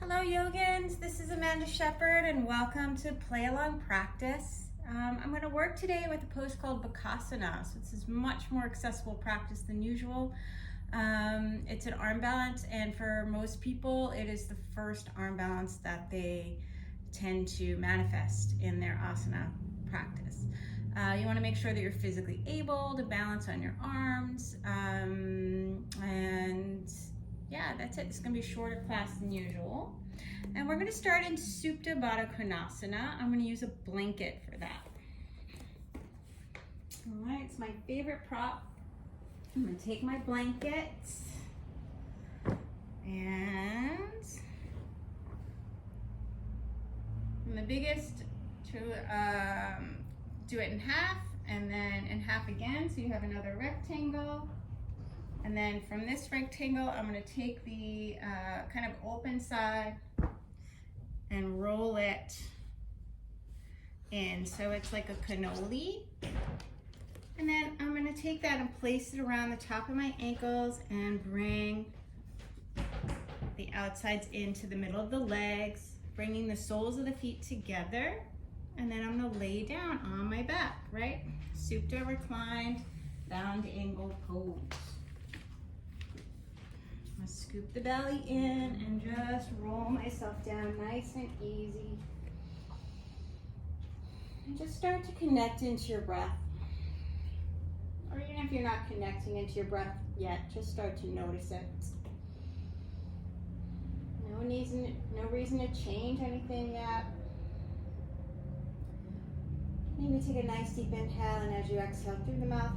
Hello yogins, this is Amanda Shepherd and welcome to Play Along Practice. I'm going to work today with a pose called Bakasana. So this is much more accessible practice than usual. It's an arm balance, and for most people it is the first arm balance that they tend to manifest in their asana practice. You want to make sure that you're physically able to balance on your arms, and yeah, that's it. It's going to be a shorter class than usual. And we're going to start in supta Bakasana. I'm going to use a blanket for that. All right, it's my favorite prop. I'm going to take my blanket and from the biggest to do it in half, and then in half again, so you have another rectangle. And then from this rectangle, I'm going to take the kind of open side and roll it in. So it's like a cannoli. And then I'm going to take that and place it around the top of my ankles and bring the outsides into the middle of the legs, bringing the soles of the feet together. And then I'm going to lay down on my back, right? Supta reclined, bound angle pose. I'm gonna scoop the belly in and just roll myself down nice and easy. And just start to connect into your breath. Or even if you're not connecting into your breath yet, just start to notice it. No reason to change anything yet. Maybe take a nice deep inhale, and as you exhale through the mouth,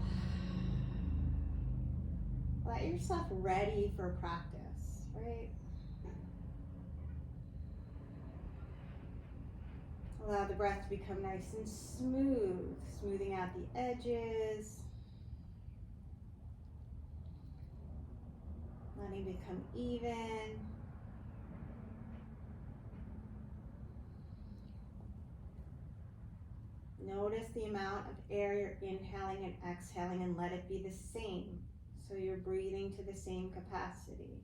let yourself ready for practice, right? Allow the breath to become nice and smooth, smoothing out the edges. Letting it become even. Notice the amount of air you're inhaling and exhaling, and let it be the same. So you're breathing to the same capacity.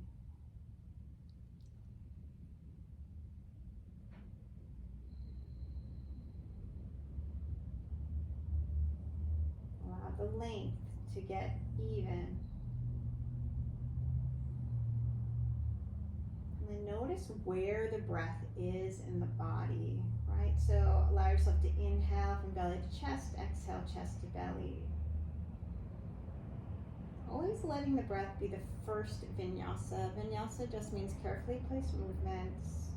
Allow the length to get even. And then notice where the breath is in the body, right? So allow yourself to inhale from belly to chest, exhale chest to belly. Always letting the breath be the first vinyasa. Vinyasa just means carefully placed movements.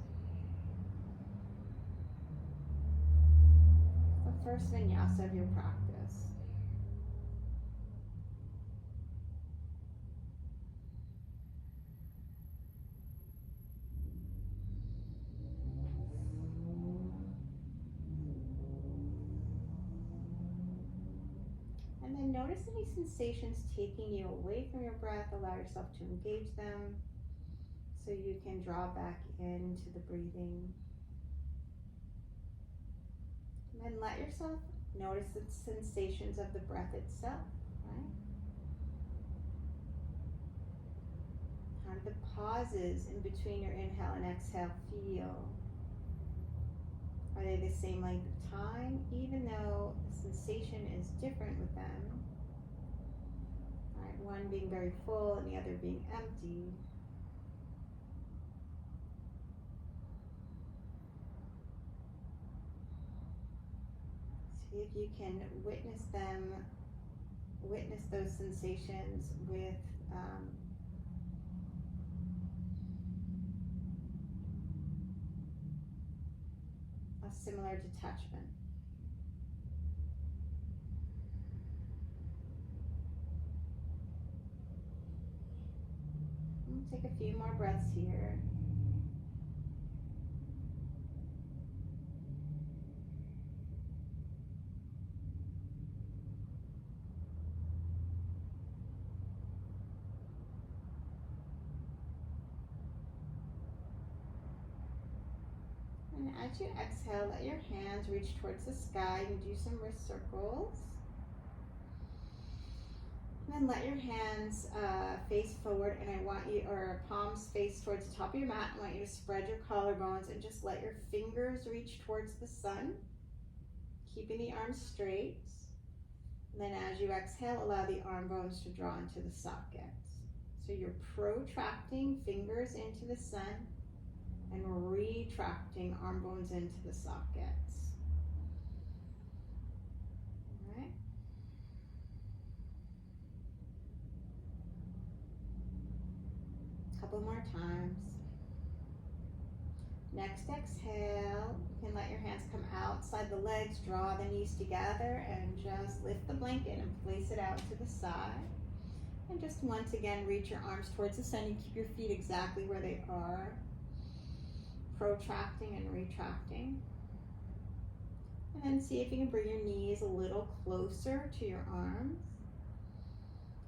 The first vinyasa of your practice. And then notice any sensations taking you away from your breath. Allow yourself to engage them so you can draw back into the breathing. And then let yourself notice the sensations of the breath itself, right? How do the pauses in between your inhale and exhale feel? Are they the same length of time, even though the sensation is different with them? All right, one being very full and the other being empty. See if you can witness them, witness those sensations with a similar detachment. Take a few more breaths here. And as you exhale, let your hands reach towards the sky and do some wrist circles. And then let your hands face forward, and I want you, or palms face towards the top of your mat. I want you to spread your collarbones and just let your fingers reach towards the sun, keeping the arms straight. And then as you exhale, allow the arm bones to draw into the sockets. So you're protracting fingers into the sun and retracting arm bones into the sockets. All right. Couple more times. Next exhale, you can let your hands come outside the legs, draw the knees together, and just lift the blanket and place it out to the side. And just once again, reach your arms towards the sun. You keep your feet exactly where they are, protracting and retracting. And then see if you can bring your knees a little closer to your arms.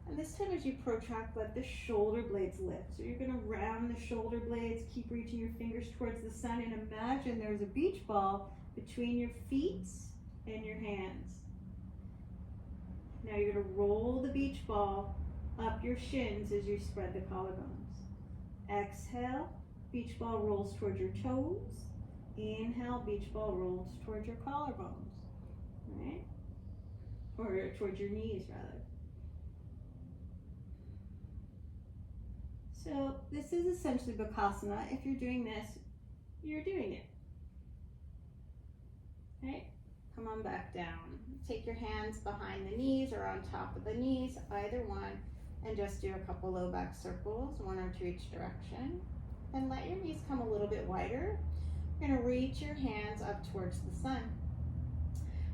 And this time as you protract, let the shoulder blades lift. So you're gonna round the shoulder blades, keep reaching your fingers towards the sun, and imagine there's a beach ball between your feet and your hands. Now you're gonna roll the beach ball up your shins as you spread the collarbones. Exhale, beach ball rolls towards your toes. Inhale, beach ball rolls towards your collarbones, right? Or towards your knees, rather. So this is essentially Bakasana. If you're doing this, you're doing it. Right? Come on back down. Take your hands behind the knees or on top of the knees, either one, and just do a couple low back circles, one or two each direction. And let your knees come a little bit wider. You're gonna reach your hands up towards the sun.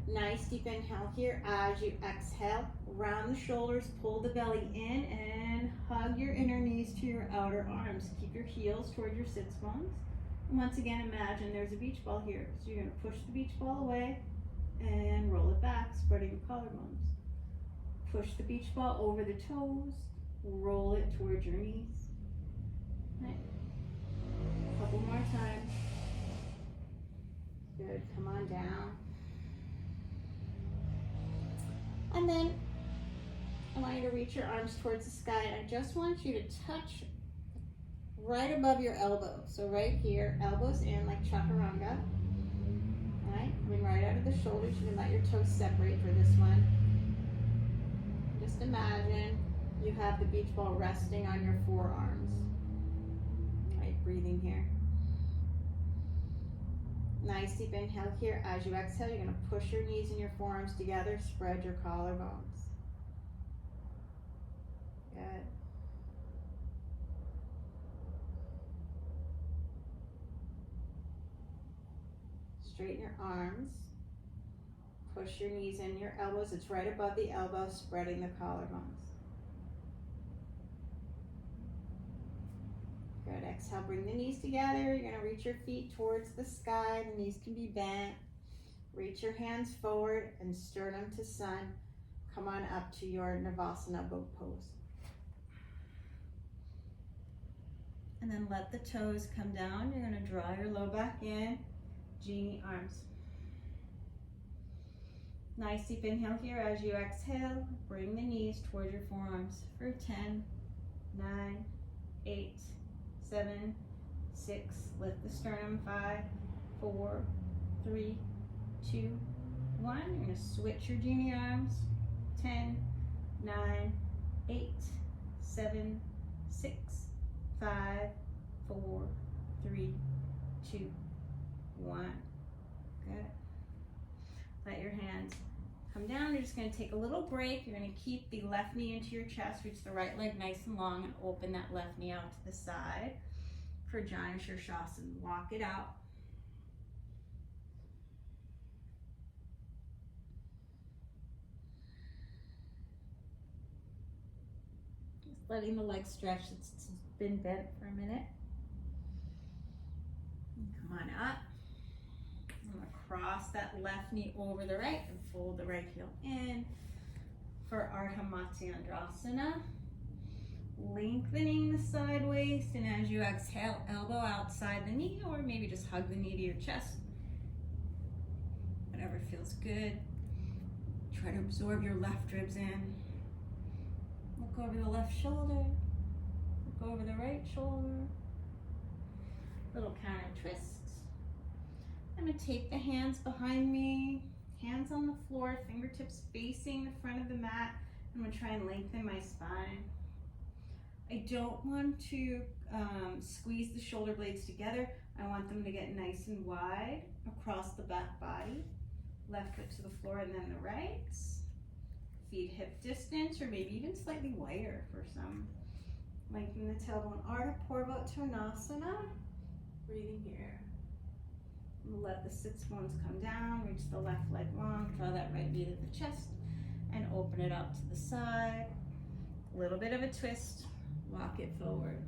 Nice deep inhale here. As you exhale, round the shoulders, pull the belly in, and hug your inner knees to your outer arms. Keep your heels toward your sits bones. And once again, imagine there's a beach ball here. So you're gonna push the beach ball away and roll it back, spreading the collarbones. Push the beach ball over the toes, roll it towards your knees. Right. A couple more times. Good, come on down. And then I want you to reach your arms towards the sky, and I just want you to touch right above your elbow. So right here, elbows in like chaturanga. All right, coming right out of the shoulders. You can let your toes separate for this one. Just imagine you have the beach ball resting on your forearms. All right, breathing here. Nice deep inhale here. As you exhale, you're going to push your knees and your forearms together, spread your collarbones. Good. Straighten your arms. Push your knees in your elbows. It's right above the elbow, spreading the collarbones. Good. Exhale, bring the knees together. You're going to reach your feet towards the sky. The knees can be bent. Reach your hands forward and sternum to sun. Come on up to your Navasana boat pose. And then let the toes come down. You're going to draw your low back in. Genie arms. Nice deep inhale here. As you exhale, bring the knees towards your forearms for 10, 9, 8, 7, 6, lift the sternum, 5, 4, 3, 2, 1. You're going to switch your genie arms, 10, 9, 8, 7, 6, 5, 4, 3, 2, 1. Good. Let your hands come down. You're just going to take a little break. You're going to keep the left knee into your chest, reach the right leg nice and long, and open that left knee out to the side for Janu Shirshasana. Walk it out. Just letting the leg stretch. It's been bent for a minute. And come on up. I'm going to cross that left knee over the right and fold the right heel in for Ardha Matsyendrasana. Lengthening the side waist, and as you exhale, elbow outside the knee, or maybe just hug the knee to your chest. Whatever feels good. Try to absorb your left ribs in. Look over the left shoulder. Look over the right shoulder. Little counter twists. I'm going to take the hands behind me, hands on the floor, fingertips facing the front of the mat. I'm going to try and lengthen my spine. I don't want to squeeze the shoulder blades together. I want them to get nice and wide across the back body. Left foot to the floor and then the right. Feet hip distance or maybe even slightly wider for some. Lengthen the tailbone, Ardha Purva Uttanasana. Breathing here. Let the sits bones come down, reach the left leg long, draw that right knee to the chest, and open it up to the side. A little bit of a twist, walk it forward.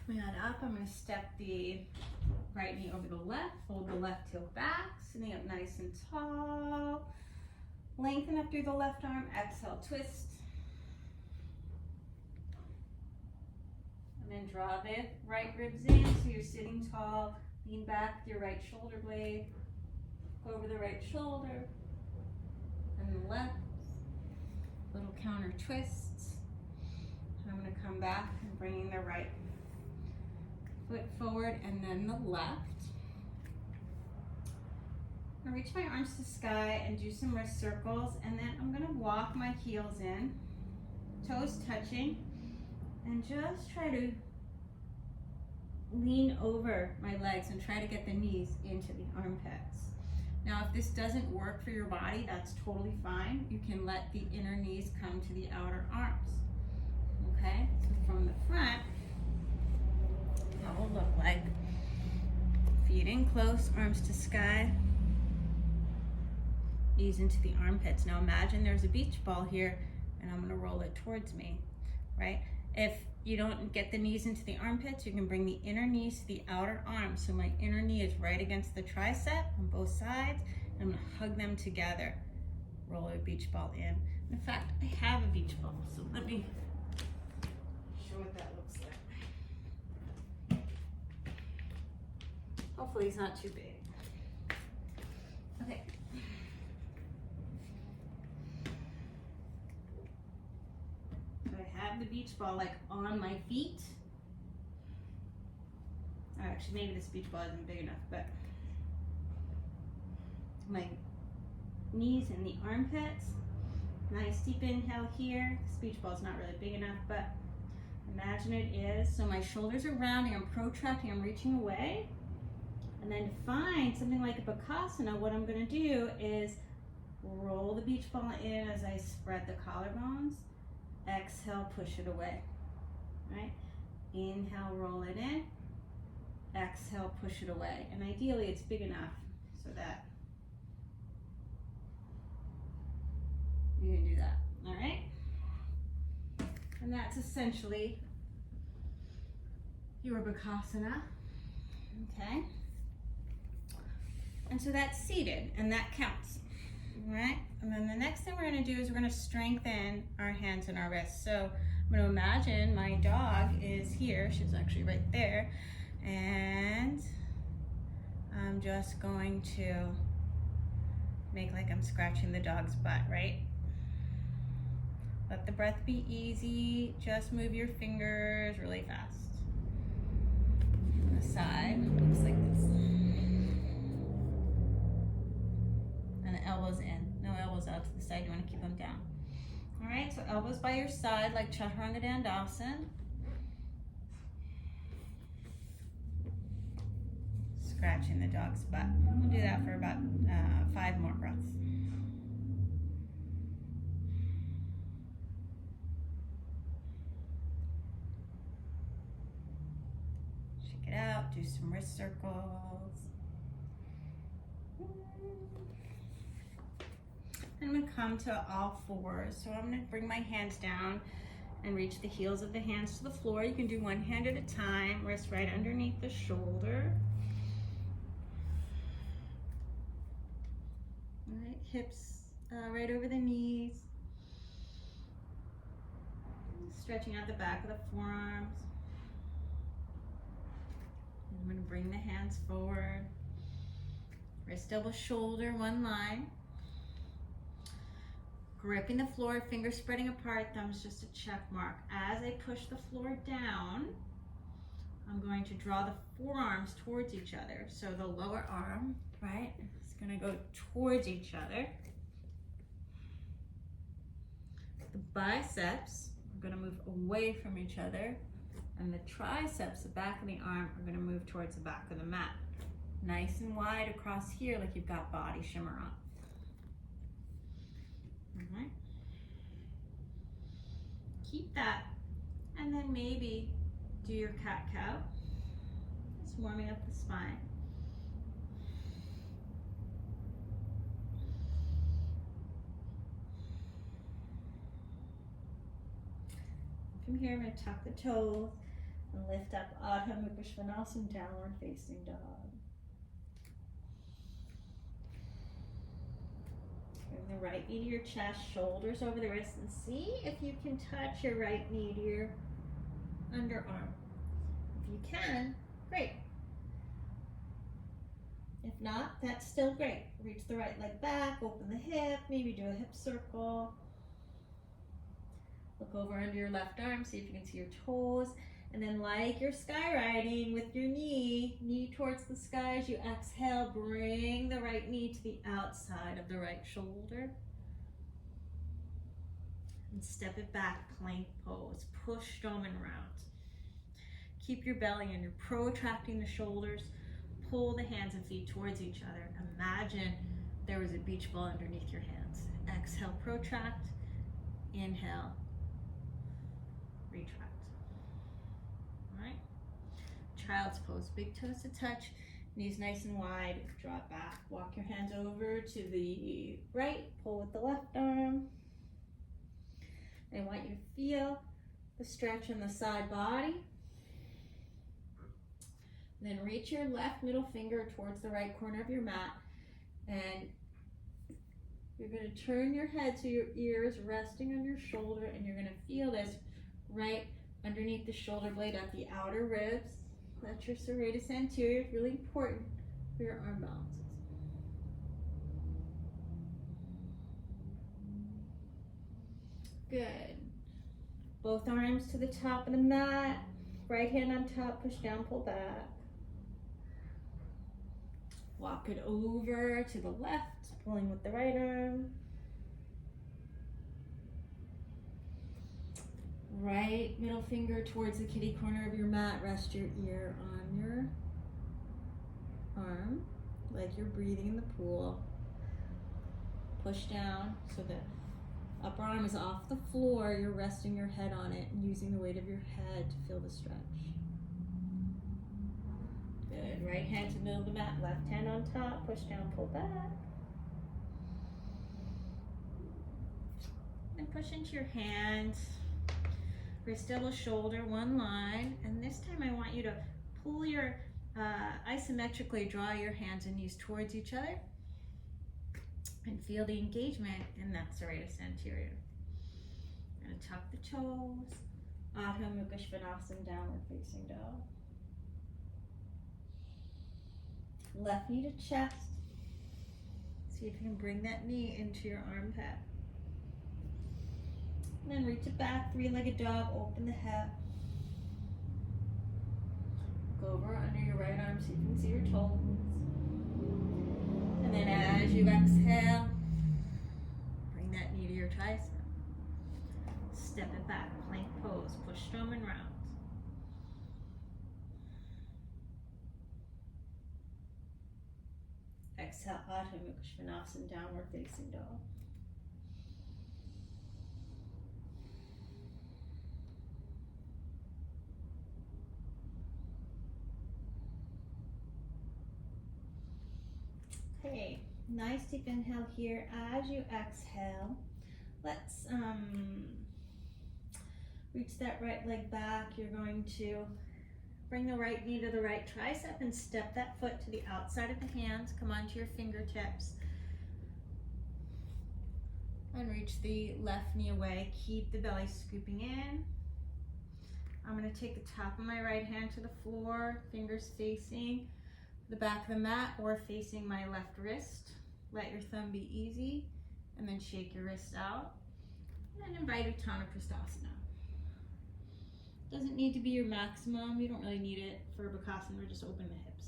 Coming on up, I'm going to step the right knee over the left, fold the left heel back, sitting up nice and tall. Lengthen up through the left arm, exhale, twist. And then draw the right ribs in so you're sitting tall. Lean back with your right shoulder blade. Go over the right shoulder. And the left. Little counter twists. And I'm going to come back and bringing the right foot forward and then the left. I'm going to reach my arms to the sky and do some wrist circles, and then I'm going to walk my heels in, toes touching, and just try to lean over my legs and try to get the knees into the armpits. Now if this doesn't work for your body, that's totally fine. You can let the inner knees come to the outer arms. Okay, so from the front, that will look like feet in close, arms to sky, knees into the armpits. Now imagine there's a beach ball here and I'm going to roll it towards me, right? If you don't get the knees into the armpits, you can bring the inner knees to the outer arms. So my inner knee is right against the tricep on both sides. I'm going to hug them together. Roll a beach ball in. In fact, I have a beach ball, so let me show what that looks like. Hopefully it's not too big. Okay. So I have the beach ball like on my feet. Or actually, maybe this beach ball isn't big enough, but my knees in the armpits. Nice deep inhale here. This beach ball is not really big enough, but imagine it is. So my shoulders are rounding, I'm protracting, I'm reaching away. And then to find something like a Bakasana, what I'm going to do is roll the beach ball in as I spread the collarbones. Exhale, push it away. Right? Inhale, roll it in. Exhale, push it away. And ideally, it's big enough so that you can do that. All right? And that's essentially your Bakasana. Okay? And so that's seated, and that counts, all right? And then the next thing we're gonna do is we're gonna strengthen our hands and our wrists. So I'm gonna imagine my dog is here, she's actually right there, and I'm just going to make like I'm scratching the dog's butt, right? Let the breath be easy, just move your fingers really fast. On the side, looks like this. Elbows in, no elbows out to the side. You want to keep them down. All right, so elbows by your side like Chaturanga Dandasana. Scratching the dog's butt. We'll do that for about 5 more breaths. Shake it out, do some wrist circles. I'm going to come to all fours. So I'm going to bring my hands down and reach the heels of the hands to the floor. You can do one hand at a time, wrist right underneath the shoulder. All right, hips right over the knees. Stretching out the back of the forearms. I'm going to bring the hands forward. Wrist, elbow, shoulder, one line. Gripping the floor, fingers spreading apart, thumbs just a check mark. As I push the floor down, I'm going to draw the forearms towards each other. So the lower arm, right, is going to go towards each other. The biceps are going to move away from each other. And the triceps, the back of the arm, are going to move towards the back of the mat. Nice and wide across here, like you've got body shimmer on. All right. Keep that. And then maybe do your cat-cow. Just warming up the spine. From here, I'm going to tuck the toes and lift up Adho Mukha Svanasana, downward facing dog. Bring the right knee to your chest, shoulders over the wrist, and see if you can touch your right knee to your underarm. If you can, great. If not, that's still great. Reach the right leg back, open the hip, maybe do a hip circle. Look over under your left arm, see if you can see your toes. And then like you're skywriting with your knee towards the sky as you exhale, bring the right knee to the outside of the right shoulder. And step it back, plank pose, push stone and round. Keep your belly in, you're protracting the shoulders. Pull the hands and feet towards each other. Imagine there was a beach ball underneath your hands. Exhale, protract. Inhale, retract. All right. Child's pose. Big toes to touch. Knees nice and wide. Draw it back. Walk your hands over to the right. Pull with the left arm. I want you to feel the stretch in the side body. Then reach your left middle finger towards the right corner of your mat, and you're going to turn your head so your ears resting on your shoulder, and you're going to feel this right underneath the shoulder blade at the outer ribs. That's your serratus anterior. It's really important for your arm balances. Good. Both arms to the top of the mat. Right hand on top, push down, pull back. Walk it over to the left, pulling with the right arm. Right middle finger towards the kitty corner of your mat. Rest your ear on your arm, like you're breathing in the pool. Push down so the upper arm is off the floor. You're resting your head on it and using the weight of your head to feel the stretch. Good. Right hand to the middle of the mat, left hand on top, push down, pull back. And push into your hands. Wrist, elbow, shoulder, one line. And this time I want you to pull your, isometrically draw your hands and knees towards each other. And feel the engagement in that serratus anterior. And tuck the toes. Adho Mukha Svanasana, downward facing dog. Left knee to chest. See if you can bring that knee into your armpit. And then reach it back, three-legged dog, open the hip. Go over under your right arm so you can see your toes. And then as you exhale, bring that knee to your tricep. Step it back, plank pose, push stone and round. Exhale, Adho Mukha Svanasana, downward facing dog. Okay, nice deep inhale here. As you exhale, let's reach that right leg back. You're going to bring the right knee to the right tricep and step that foot to the outside of the hands. Come onto your fingertips. And reach the left knee away. Keep the belly scooping in. I'm going to take the top of my right hand to the floor, fingers facing the back of the mat or facing my left wrist. Let your thumb be easy, and then shake your wrist out. And invite Uttanasana. Doesn't need to be your maximum. You don't really need it for Bakasana. We're just open the hips.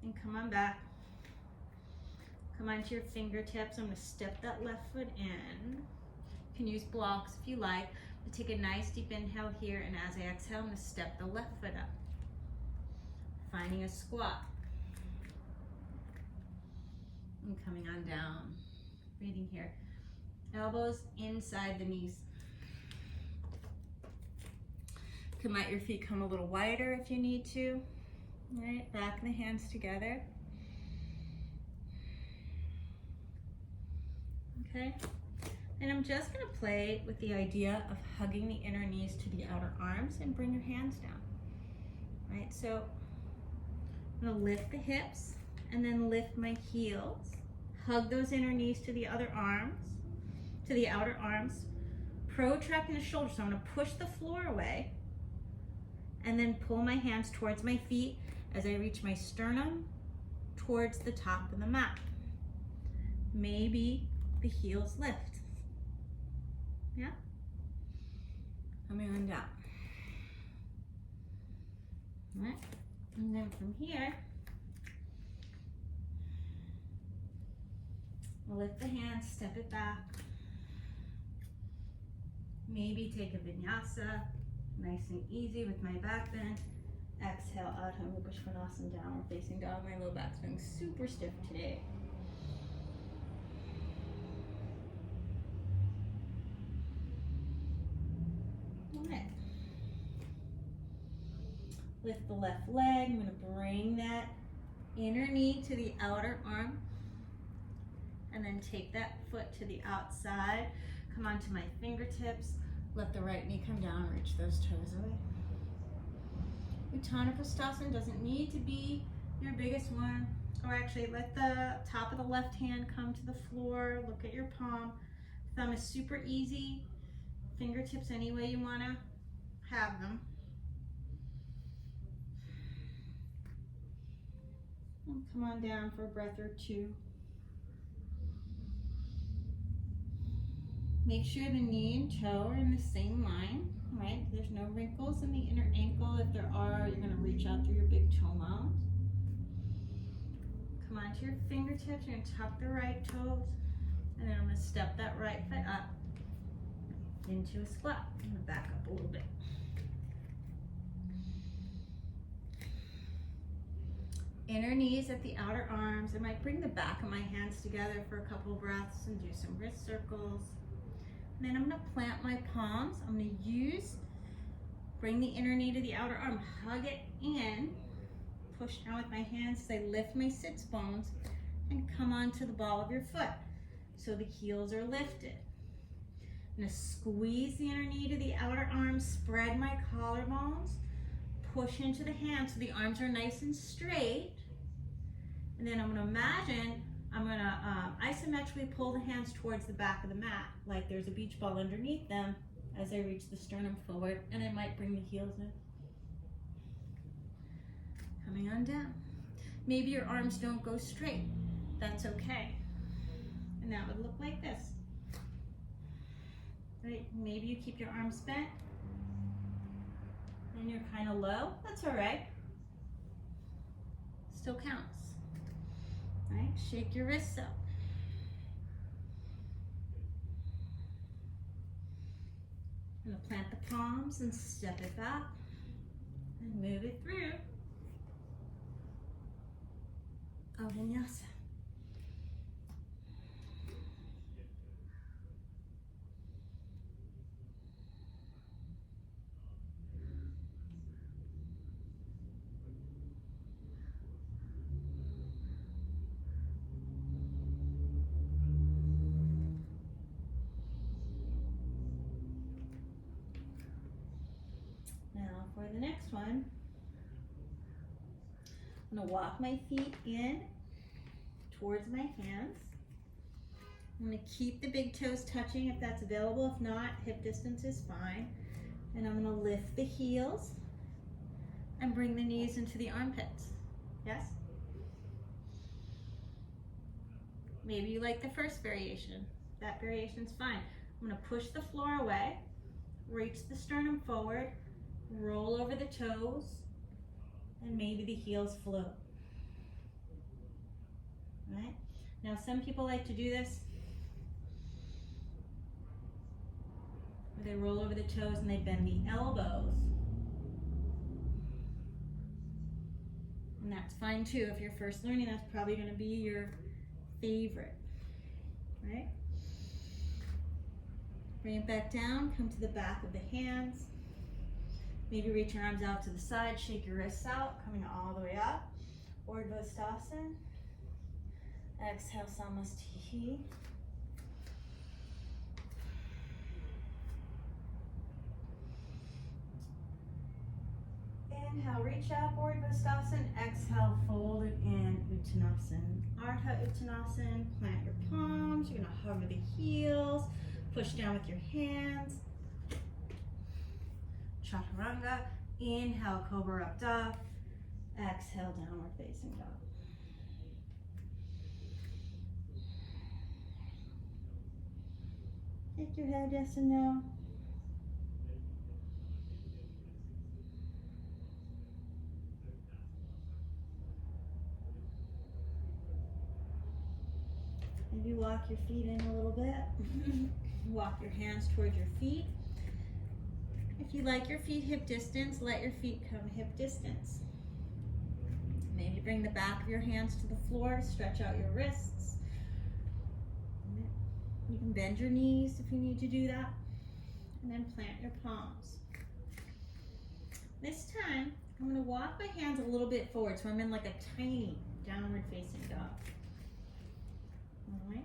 And come on back. Come onto your fingertips. I'm going to step that left foot in. You can use blocks if you like. But take a nice deep inhale here, and as I exhale, I'm going to step the left foot up. Finding a squat. And coming on down. Breathing here. Elbows inside the knees. Can let your feet come a little wider if you need to. All right, back the hands together. Okay, and I'm just going to play with the idea of hugging the inner knees to the outer arms and bring your hands down. All right, so I'm going to lift the hips and then lift my heels. Hug those inner knees to the outer arms. Protracting the shoulders. So I'm going to push the floor away and then pull my hands towards my feet as I reach my sternum towards the top of the mat. Maybe the heels lift. Yeah? Coming on down. All right? And then from here, lift the hands, step it back. Maybe take a vinyasa, nice and easy with my back bend. Exhale, Adho Mukha Svanasana, downward facing dog. My low back's feeling super stiff today. All right. Lift the left leg. I'm going to bring that inner knee to the outer arm. And then take that foot to the outside. Come onto my fingertips. Let the right knee come down. Reach those toes away. Uttanasana doesn't need to be your biggest one. Or actually, let the top of the left hand come to the floor. Look at your palm. Thumb is super easy. Fingertips any way you want to have them. And come on down for a breath or two. Make sure the knee and toe are in the same line, right? There's no wrinkles in the inner ankle. If there are, you're going to reach out through your big toe mound. Come onto your fingertips. You're going to tuck the right toes. And then I'm going to step that right foot up into a squat. I'm going to back up a little bit. Inner knees at the outer arms. I might bring the back of my hands together for a couple of breaths and do some wrist circles. And then I'm going to plant my palms. I'm going to bring the inner knee to the outer arm, hug it in, push down with my hands as I lift my sits bones and come onto the ball of your foot. So the heels are lifted. I'm going to squeeze the inner knee to the outer arm, spread my collarbones, push into the hands so the arms are nice and straight. And then I'm going to imagine I'm going to isometrically pull the hands towards the back of the mat like there's a beach ball underneath them as I reach the sternum forward, and I might bring the heels in. Coming on down. Maybe your arms don't go straight. That's okay. And that would look like this. Right? Maybe you keep your arms bent and you're kind of low. That's all right. Still counts. Right? Shake your wrists up. I'm going to plant the palms and step it back and move it through. Vinyasa. Now for the next one, I'm going to walk my feet in towards my hands. I'm going to keep the big toes touching if that's available. If not, hip distance is fine. And I'm going to lift the heels and bring the knees into the armpits. Yes? Maybe you like the first variation. That variation's fine. I'm going to push the floor away, reach the sternum forward, roll over the toes, and maybe the heels float. Right? Now some people like to do this where they roll over the toes and they bend the elbows. And that's fine too. If you're first learning, that's probably going to be your favorite. Right? Bring it back down, come to the back of the hands. Maybe reach your arms out to the side, shake your wrists out, coming all the way up. Bakasana. Exhale, supta. Inhale, reach up, Bakasana. Exhale, fold it in, Uttanasana. Ardha Uttanasana, plant your palms. You're gonna hover the heels, push down with your hands. Chaturanga. Inhale, Cobra up dog. Exhale, downward facing dog. Shake your head, yes and no. Maybe walk your feet in a little bit. Walk your hands towards your feet. If you like your feet hip distance, let your feet come hip distance. Maybe bring the back of your hands to the floor, stretch out your wrists. You can bend your knees if you need to do that. And then plant your palms. This time, I'm going to walk my hands a little bit forward so I'm in like a tiny downward facing dog. All right.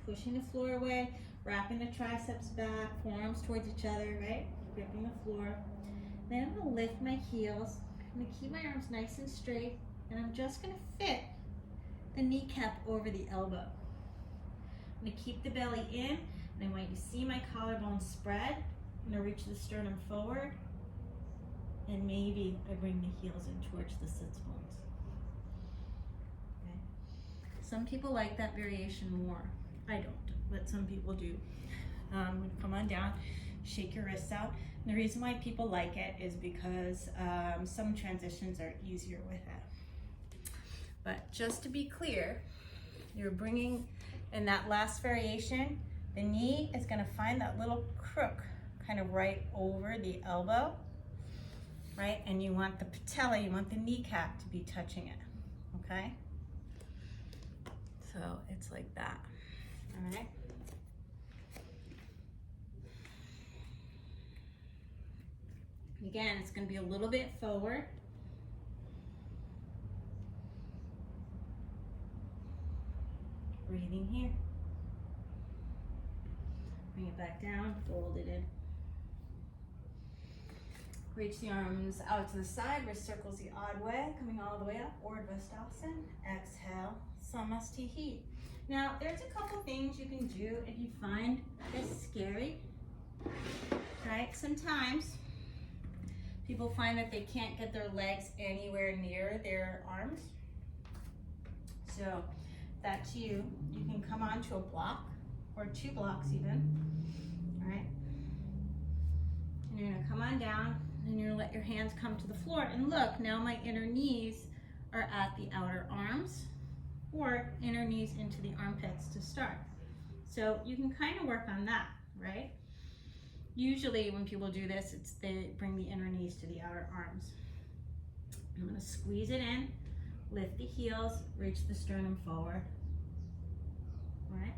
Pushing the floor away, wrapping the triceps back, forearms towards each other, right? Gripping the floor. Then I'm going to lift my heels. I'm going to keep my arms nice and straight, and I'm just going to fit the kneecap over the elbow. I'm going to keep the belly in, and I want you to see my collarbone spread. I'm going to reach the sternum forward, and maybe I bring the heels in towards the sits bones. Okay. Some people like that variation more. I don't, but some people do. Come on down, shake your wrists out. And the reason why people like it is because some transitions are easier with it. But just to be clear, you're bringing, in that last variation, the knee is going to find that little crook kind of right over the elbow, right? And you want the patella, you want the kneecap to be touching it, okay? So it's like that, all right? Again, it's going to be a little bit forward. Breathing here. Bring it back down, fold it in. Reach the arms out to the side, wrist circles the odd way, coming all the way up, Bakasana. Exhale, supta. Now, there's a couple things you can do if you find this scary, right? Sometimes people find that they can't get their legs anywhere near their arms. So if that's you, you can come onto a block or 2 blocks even, all right? And you're gonna come on down and you're gonna let your hands come to the floor. And look, now my inner knees are at the outer arms or inner knees into the armpits to start. So you can kind of work on that, right? Usually when people do this, they bring the inner knees to the outer arms. I'm gonna squeeze it in, lift the heels, reach the sternum forward, all right?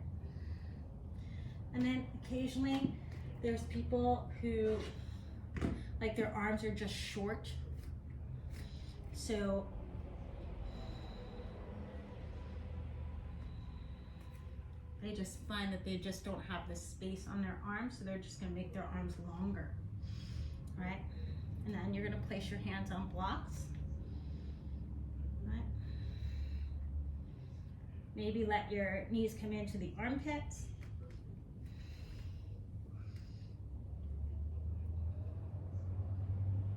And then occasionally there's people who, like their arms are just short. So they just find that they just don't have the space on their arms, so they're just gonna make their arms longer, all right? And then you're gonna place your hands on blocks, right? Maybe let your knees come into the armpits.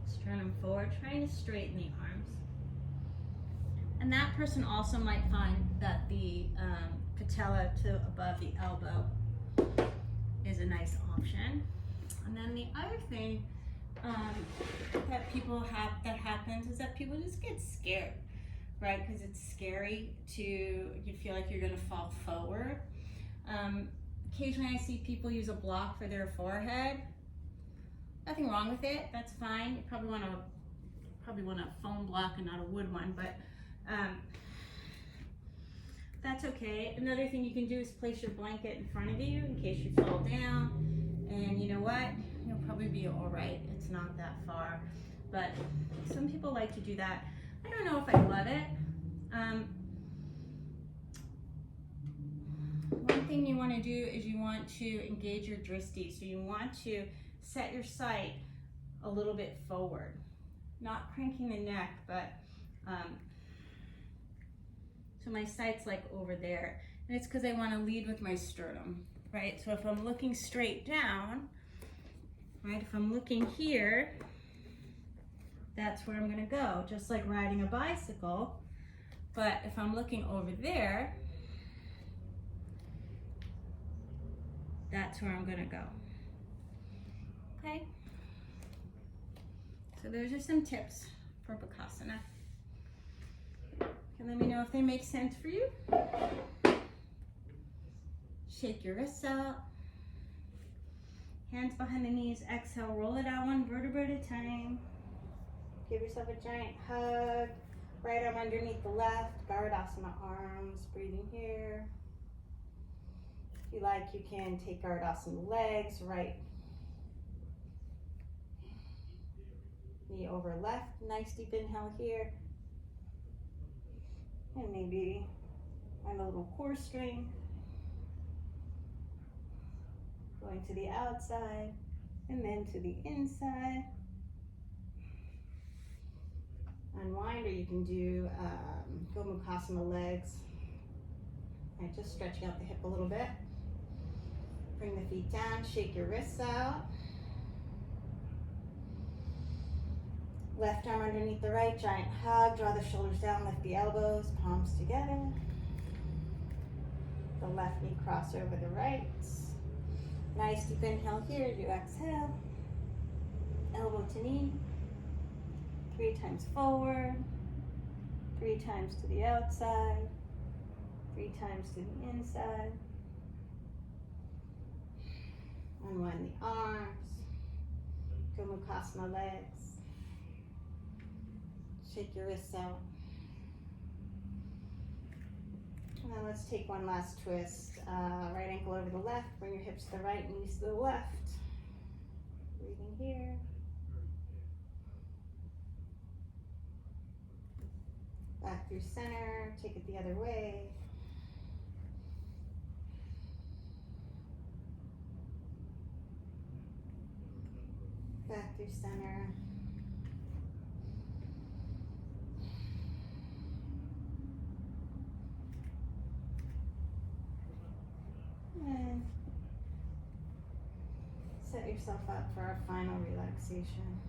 Just turn them forward, trying to straighten the arms. And that person also might find that the patella to above the elbow is a nice option. And then the other thing that people have that happens is that people just get scared, right? Because it's scary you feel like you're gonna fall forward. Occasionally I see people use a block for their forehead. Nothing wrong with it, that's fine. You probably want a foam block and not a wood one, but that's okay. Another thing you can do is place your blanket in front of you in case you fall down. And you know what? You'll probably be all right. It's not that far. But some people like to do that. I don't know if I love it. One thing you want to do is you want to engage your drishti. So you want to set your sight a little bit forward. Not cranking the neck, but so my sight's like over there. And it's because I want to lead with my sternum, right? So if I'm looking straight down, right? If I'm looking here, that's where I'm going to go, just like riding a bicycle. But if I'm looking over there, that's where I'm going to go. Okay? So those are some tips for Bakasana. And let me know if they make sense for you. Shake your wrists out. Hands behind the knees. Exhale, roll it out one vertebra at a time. Give yourself a giant hug. Right arm underneath the left. Garudasana arms. Breathing here. If you like, you can take Garudasana legs. Right knee over left. Nice deep inhale here. And maybe find a little core strength. Going to the outside and then to the inside. Unwind, or you can do Gomukhasana legs. And just stretching out the hip a little bit. Bring the feet down, shake your wrists out. Left arm underneath the right, giant hug. Draw the shoulders down, lift the elbows, palms together. The left knee cross over the right. Nice deep inhale here as you exhale. Elbow to knee. 3 times forward. 3 times to the outside. 3 times to the inside. Unwind the arms. Gomukhasana legs. Shake your wrists out. And then let's take one last twist. Right ankle over the left. Bring your hips to the right, knees to the left. Breathing here. Back through center. Take it the other way. Back through center. And set yourself up for our final relaxation.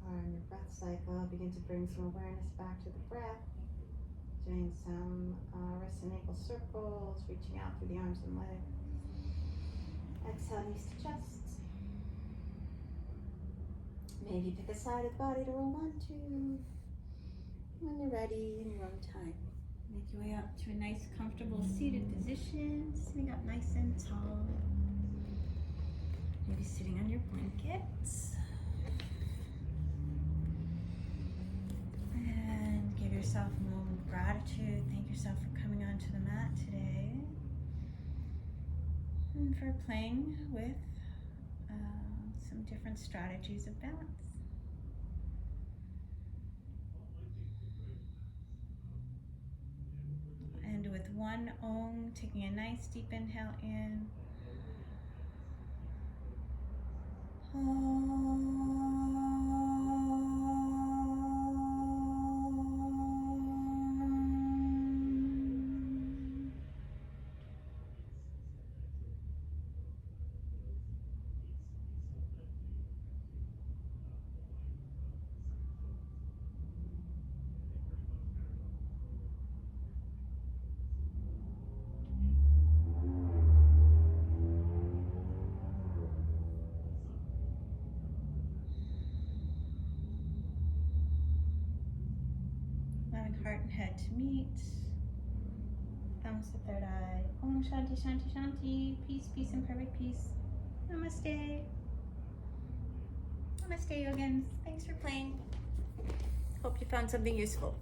are in your breath cycle, begin to bring some awareness back to the breath. Doing some wrist and ankle circles, reaching out through the arms and legs. Exhale, knees to chest. Maybe pick a side of the body to roll onto. When you're ready, in your own time, make your way up to a nice, comfortable seated position, sitting up nice and tall. Maybe sitting on your blankets. And give yourself a moment of gratitude. Thank yourself for coming onto the mat today and for playing with some different strategies of balance. And with one Om, taking a nice deep inhale in. Allowing heart and head to meet. Thumbs to third eye. Om Shanti Shanti Shanti. Peace, peace, and perfect peace. Namaste. Namaste, yogins. Thanks for playing. Hope you found something useful.